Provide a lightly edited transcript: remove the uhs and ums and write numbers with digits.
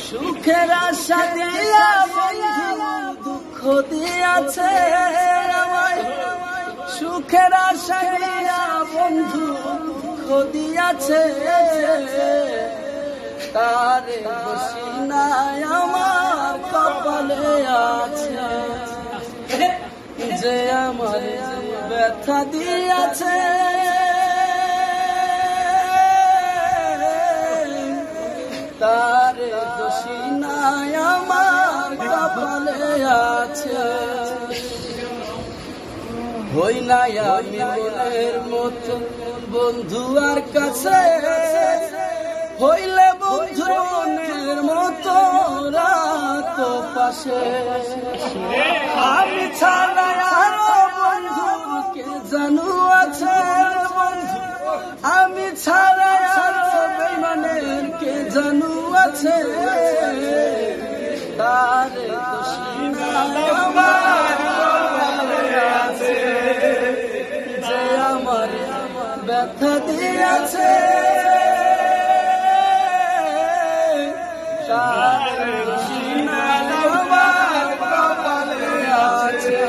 সুখের আশা দিয়া বন্ধু দুঃখ দিয়াছে আমায়, সুখের আশা দিয়া বন্ধু দুঃখ দিয়াছে, তারে বসি নাই আমার কপালে আছে, যে আমার ব্যথা দিয়াছে, তারে দোষী নাই আমার কপালে আছে। হই নাই আমি মনের মতো বন্ধু আর কাছে, হইলে বন্ধুর মনের মতো রাত পাশে, আমি ছাড়া আরো বন্ধুর কে জানু আছে, বন্ধু আমি ছাড়া আরো বেঈমানের কে জানু আছে, তারে দোষী নাই আমার কপালে আছে, যে আমার ব্যথা দিয়েছে, তারে দোষী নাই আমার কপালে আছে।